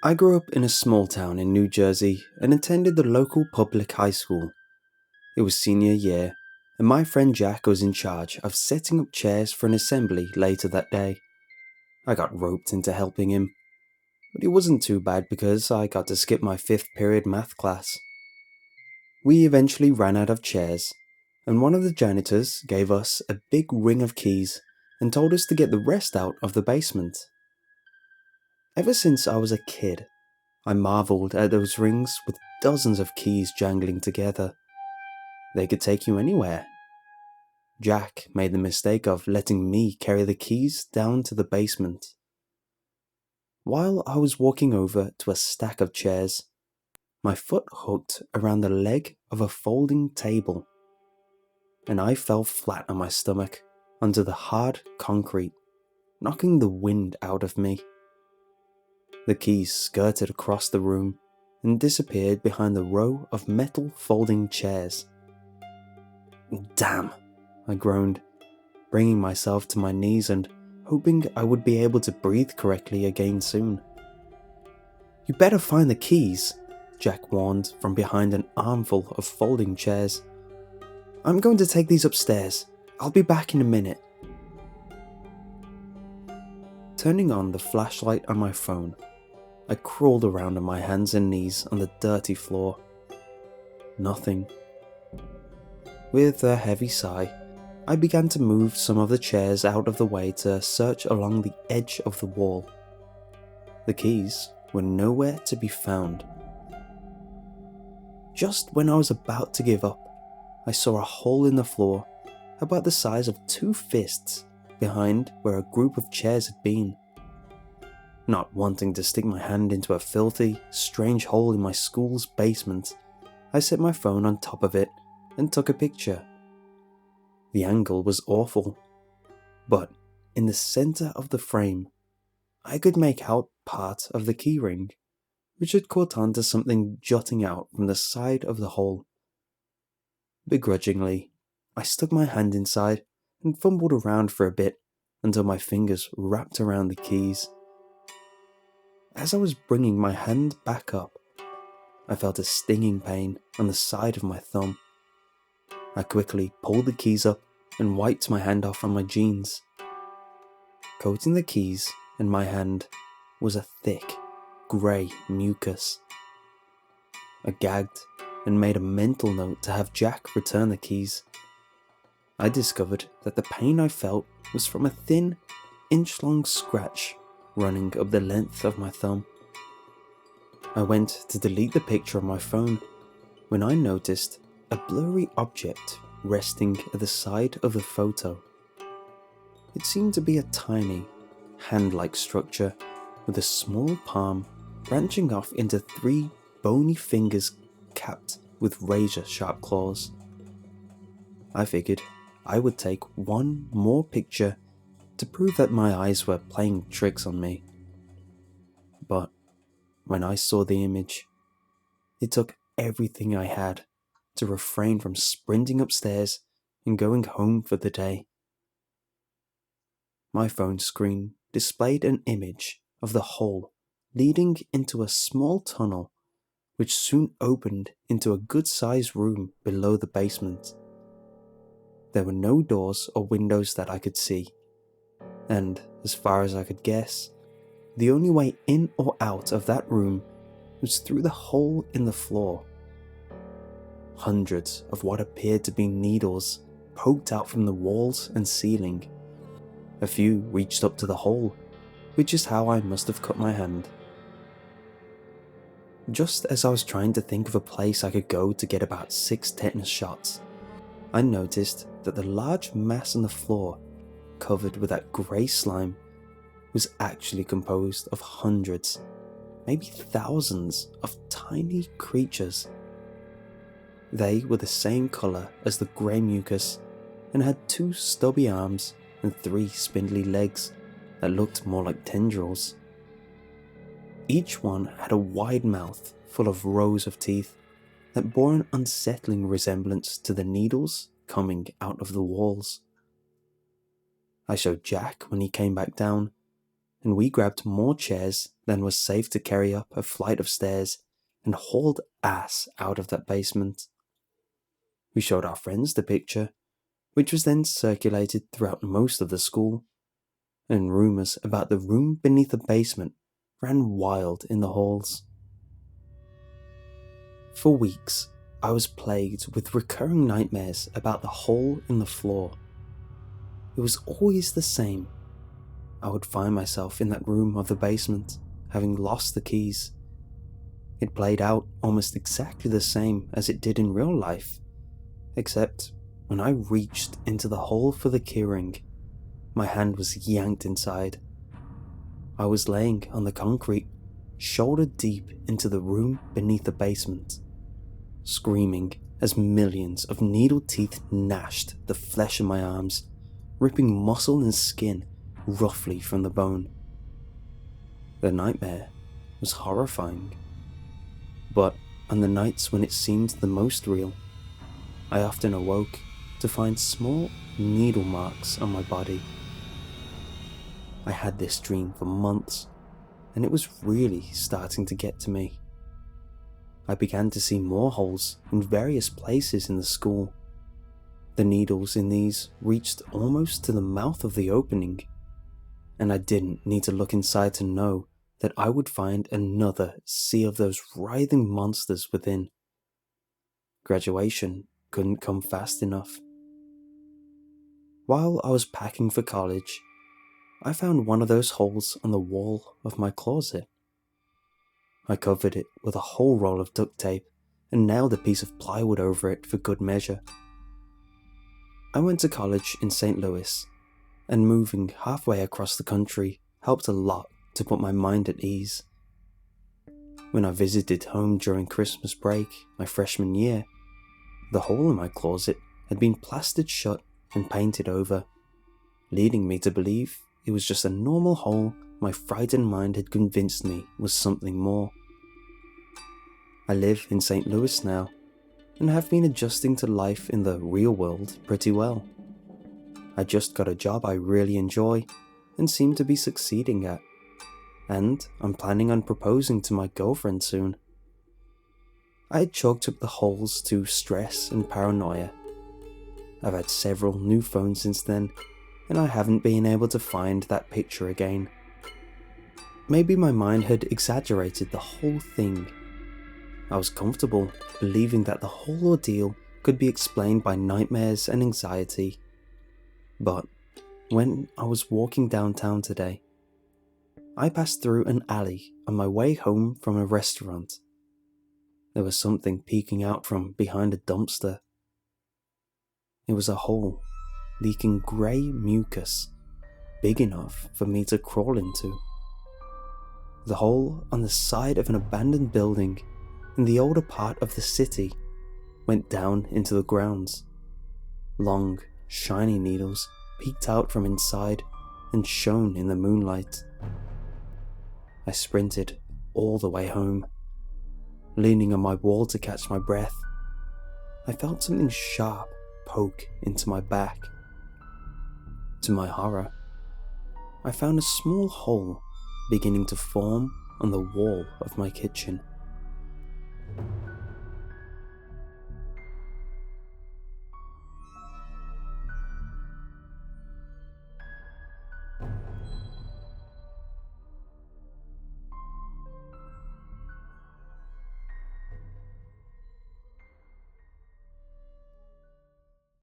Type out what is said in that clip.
I grew up in a small town in New Jersey and attended the local public high school. It was senior year, and my friend Jack was in charge of setting up chairs for an assembly later that day. I got roped into helping him, but it wasn't too bad because I got to skip my fifth period math class. We eventually ran out of chairs, and one of the janitors gave us a big ring of keys and told us to get the rest out of the basement. Ever since I was a kid, I marveled at those rings with dozens of keys jangling together. They could take you anywhere. Jack made the mistake of letting me carry the keys down to the basement. While I was walking over to a stack of chairs, my foot hooked around the leg of a folding table, and I fell flat on my stomach onto the hard concrete, knocking the wind out of me. The keys skirted across the room and disappeared behind the row of metal folding chairs. Damn, I groaned, bringing myself to my knees and hoping I would be able to breathe correctly again soon. You better find the keys, Jack warned from behind an armful of folding chairs. I'm going to take these upstairs. I'll be back in a minute. Turning on the flashlight on my phone, I crawled around on my hands and knees on the dirty floor. Nothing. With a heavy sigh, I began to move some of the chairs out of the way to search along the edge of the wall. The keys were nowhere to be found. Just when I was about to give up, I saw a hole in the floor about the size of 2 fists behind where a group of chairs had been. Not wanting to stick my hand into a filthy, strange hole in my school's basement, I set my phone on top of it and took a picture. The angle was awful, but in the center of the frame, I could make out part of the keyring, which had caught on to something jutting out from the side of the hole. Begrudgingly, I stuck my hand inside and fumbled around for a bit until my fingers wrapped around the keys. As I was bringing my hand back up, I felt a stinging pain on the side of my thumb. I quickly pulled the keys up and wiped my hand off on my jeans. Coating the keys and my hand was a thick, grey mucus. I gagged and made a mental note to have Jack return the keys. I discovered that the pain I felt was from a thin, inch-long scratch running up the length of my thumb. I went to delete the picture on my phone when I noticed a blurry object resting at the side of the photo. It seemed to be a tiny, hand-like structure with a small palm branching off into 3 bony fingers capped with razor-sharp claws. I figured I would take one more picture to prove that my eyes were playing tricks on me. But when I saw the image, it took everything I had to refrain from sprinting upstairs and going home for the day. My phone screen displayed an image of the hole leading into a small tunnel which soon opened into a good-sized room below the basement. There were no doors or windows that I could see, and as far as I could guess, the only way in or out of that room was through the hole in the floor. Hundreds of what appeared to be needles poked out from the walls and ceiling. A few reached up to the hole, which is how I must have cut my hand. Just as I was trying to think of a place I could go to get about 6 tetanus shots, I noticed that the large mass on the floor, covered with that grey slime, was actually composed of hundreds, maybe thousands of tiny creatures. They were the same colour as the grey mucus and had 2 stubby arms and 3 spindly legs that looked more like tendrils. Each one had a wide mouth full of rows of teeth that bore an unsettling resemblance to the needles coming out of the walls. I showed Jack when he came back down, and we grabbed more chairs than was safe to carry up a flight of stairs and hauled ass out of that basement. We showed our friends the picture, which was then circulated throughout most of the school, and rumours about the room beneath the basement ran wild in the halls. For weeks, I was plagued with recurring nightmares about the hole in the floor. It was always the same. I would find myself in that room of the basement, having lost the keys. It played out almost exactly the same as it did in real life, except when I reached into the hole for the keyring, my hand was yanked inside. I was laying on the concrete, shoulder deep into the room beneath the basement, screaming as millions of needle teeth gnashed the flesh of my arms, ripping muscle and skin roughly from the bone. The nightmare was horrifying, but on the nights when it seemed the most real, I often awoke to find small needle marks on my body. I had this dream for months, and it was really starting to get to me. I began to see more holes in various places in the school. The needles in these reached almost to the mouth of the opening, and I didn't need to look inside to know that I would find another sea of those writhing monsters within. Graduation couldn't come fast enough. While I was packing for college, I found one of those holes on the wall of my closet. I covered it with a whole roll of duct tape and nailed a piece of plywood over it for good measure. I went to college in St. Louis, and moving halfway across the country helped a lot to put my mind at ease. When I visited home during Christmas break my freshman year, the hole in my closet had been plastered shut and painted over, leading me to believe it was just a normal hole my frightened mind had convinced me was something more. I live in St. Louis now, and have been adjusting to life in the real world pretty well. I just got a job I really enjoy and seem to be succeeding at, and I'm planning on proposing to my girlfriend soon. I had chalked up the holes to stress and paranoia. I've had several new phones since then, and I haven't been able to find that picture again. Maybe my mind had exaggerated the whole thing. I was comfortable believing that the whole ordeal could be explained by nightmares and anxiety. But when I was walking downtown today, I passed through an alley on my way home from a restaurant. There was something peeking out from behind a dumpster. It was a hole, leaking grey mucus, big enough for me to crawl into. The hole on the side of an abandoned building in the older part of the city went down into the grounds. Long, shiny needles peeked out from inside and shone in the moonlight. I sprinted all the way home. Leaning on my wall to catch my breath, I felt something sharp poke into my back. To my horror, I found a small hole beginning to form on the wall of my kitchen.